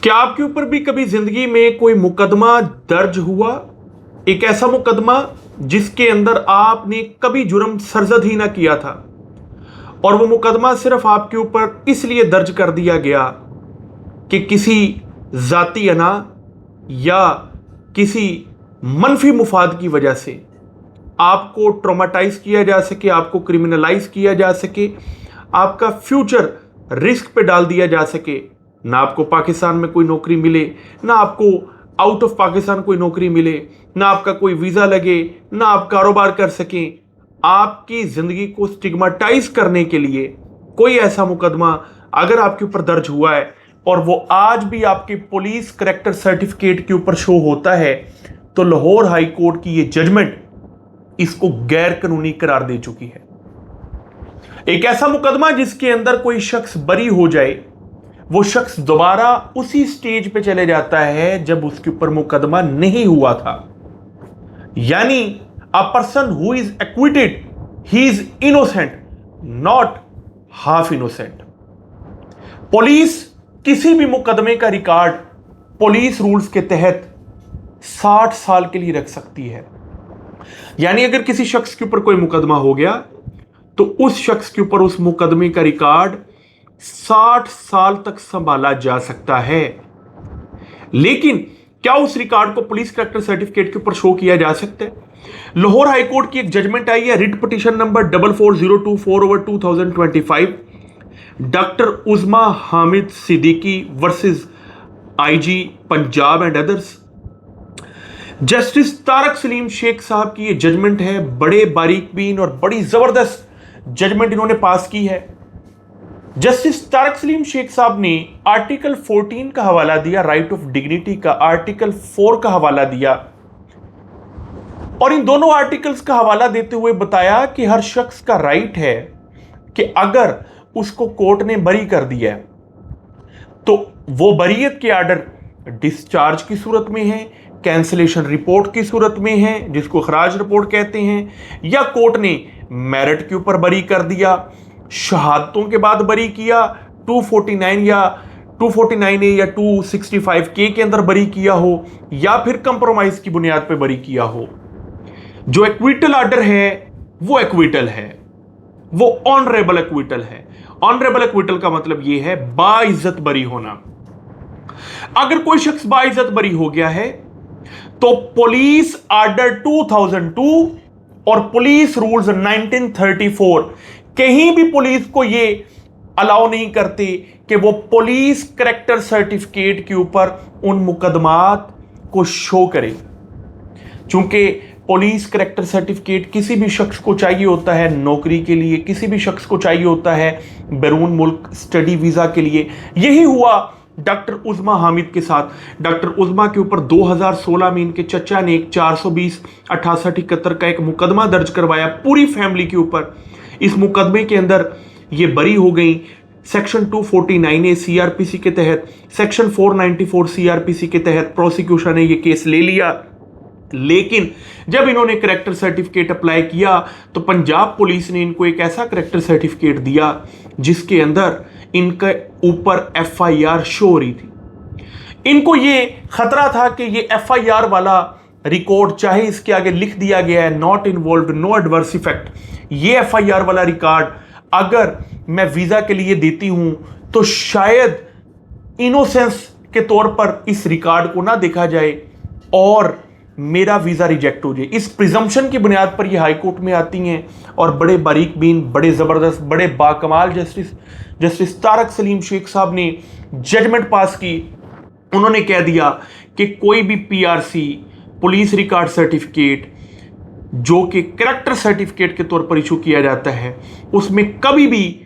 क्या आपके ऊपर भी कभी जिंदगी में कोई मुकदमा दर्ज हुआ, एक ऐसा मुकदमा जिसके अंदर आपने कभी जुर्म सरजद ही ना किया था और वो मुकदमा सिर्फ आपके ऊपर इसलिए दर्ज कर दिया गया कि किसी जाती अना या किसी मनफी मुफाद की वजह से आपको ट्रॉमाटाइज किया जा सके, आपको क्रिमिनलाइज किया जा सके, आपका फ्यूचर रिस्क पे डाल दिया जा सके। ना आपको पाकिस्तान में कोई नौकरी मिले, ना आपको आउट ऑफ पाकिस्तान कोई नौकरी मिले, ना आपका कोई वीजा लगे, ना आप कारोबार कर सकें। आपकी जिंदगी को स्टिग्माटाइज करने के लिए कोई ऐसा मुकदमा अगर आपके ऊपर दर्ज हुआ है और वो आज भी आपके पुलिस करैक्टर सर्टिफिकेट के ऊपर शो होता है, तो लाहौर हाई कोर्ट की ये जजमेंट इसको गैर कानूनी करार दे चुकी है। एक ऐसा मुकदमा जिसके अंदर कोई शख्स बरी हो जाए, वो शख्स दोबारा उसी स्टेज पे चले जाता है जब उसके ऊपर मुकदमा नहीं हुआ था। यानी a person who is acquitted he is innocent, not half innocent. Police किसी भी मुकदमे का रिकॉर्ड पुलिस रूल्स के तहत 60 साल के लिए रख सकती है। यानी अगर किसी शख्स के ऊपर कोई मुकदमा हो गया तो उस शख्स के ऊपर उस मुकदमे का रिकॉर्ड 60 साल तक संभाला जा सकता है। लेकिन क्या उस रिकॉर्ड को पुलिस करैक्टर सर्टिफिकेट के ऊपर शो किया जा सकता है? लाहौर हाई कोर्ट की एक जजमेंट आई है, writ petition number 44024/2025, doctor Uzma Hamid Siddiqui versus IG Punjab and others. Justice Tariq Saleem Sheikh साहब की ये जजमेंट है। बड़े बारीक बीन और बड़ी जबरदस्त जजमेंट इन्होंने पास की है। जस्टिस तारक सलीम शेख साहब ने आर्टिकल 14 का हवाला दिया, राइट ऑफ डिग्निटी का, आर्टिकल 4 का हवाला दिया और इन दोनों आर्टिकल्स का हवाला देते हुए बताया कि हर शख्स का राइट है कि अगर उसको कोर्ट ने बरी कर दिया है तो वो बरीयत के आर्डर डिस्चार्ज की सूरत में है, कैंसिलेशन रिपोर्ट की सूरत में है जिसको खराज रिपोर्ट कहते हैं, या कोर्ट ने मेरिट के ऊपर बरी कर दिया, शहादतों के बाद बरी किया, 249 या 249A या 265K के अंदर बरी किया हो, या फिर कंप्रोमाइज की बुनियाद पर बरी किया हो। जो एक्विटल आर्डर है वो एक्विटल है, वो ऑनरेबल एक्विटल है। ऑनरेबल एक्विटल का मतलब यह है बाइज्जत बरी होना। अगर कोई शख्स बाइज्जत बरी हो गया है तो पुलिस आर्डर 2002 और पुलिस रूल्स 1934 कहीं भी पुलिस को यह अलाउ नहीं करते कि वो पुलिस करैक्टर सर्टिफिकेट के ऊपर उन मुकदमात को शो करे। चूंकि पुलिस करैक्टर सर्टिफिकेट किसी भी शख्स को चाहिए होता है नौकरी के लिए, किसी भी शख्स को चाहिए होता है बैरून मुल्क स्टडी वीजा के लिए। यही हुआ डॉक्टर उज़मा हामिद के साथ। डॉक्टर उज़मा के ऊपर 2016 में इनके चचा ने एक 420/8871 का एक मुकदमा दर्ज करवाया पूरी फैमिली के ऊपर। इस मुकदमे के अंदर ये बरी हो गई सेक्शन 249A सीआरपीसी के तहत, सेक्शन 494 सीआरपीसी के तहत प्रोसिक्यूशन ने ये केस ले लिया। लेकिन जब इन्होंने करैक्टर सर्टिफिकेट अप्लाई किया तो पंजाब पुलिस ने इनको एक ऐसा करैक्टर सर्टिफिकेट दिया जिसके अंदर इनके ऊपर FIR शो हो रही थी। इनको ये खतरा था कि ये FIR वाला रिकॉर्ड, चाहे इसके आगे लिख दिया गया है not involved, no adverse effect, ये FIR वाला रिकॉर्ड अगर मैं वीजा के लिए देती हूं तो शायद इनोसेंस के तौर पर इस रिकॉर्ड को ना देखा जाए और मेरा वीजा रिजेक्ट हो जाए। इस प्रिजम्पशन की बुनियाद पर ये हाई कोर्ट में आती हैं और बड़े बारीक बीन, बड़े जबरदस्त, बड़े बाकमाल जस्टिस तारक सलीम शेख साहब ने जजमेंट पास की। उन्होंने कह दिया कि कोई भी PRC पुलिस रिकॉर्ड सर्टिफिकेट जो कि करैक्टर सर्टिफिकेट के तौर पर इशू किया जाता है उसमें कभी भी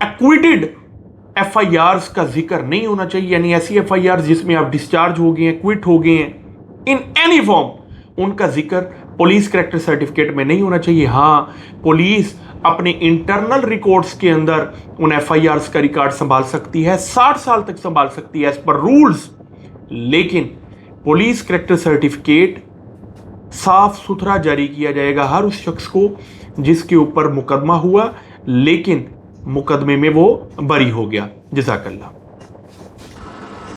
एक्विटेड FIRs का जिक्र नहीं होना चाहिए। यानी ऐसी FIRs जिसमें आप डिस्चार्ज हो गए हैं, क्विट हो गए हैं, इन एनी फॉर्म, उनका जिक्र पुलिस करैक्टर सर्टिफिकेट में नहीं होना चाहिए। हाँ, पुलिस अपने इंटरनल रिकॉर्ड्स के अंदर उन FIRs का रिकॉर्ड संभाल सकती है, 60 साल तक संभाल सकती है एज पर रूल्स। लेकिन पुलिस करैक्टर सर्टिफिकेट साफ सुथरा जारी किया जाएगा हर उस शख्स को जिसके ऊपर मुकदमा हुआ लेकिन मुकदमे में वो बरी हो गया। जज़ाकल्लाह।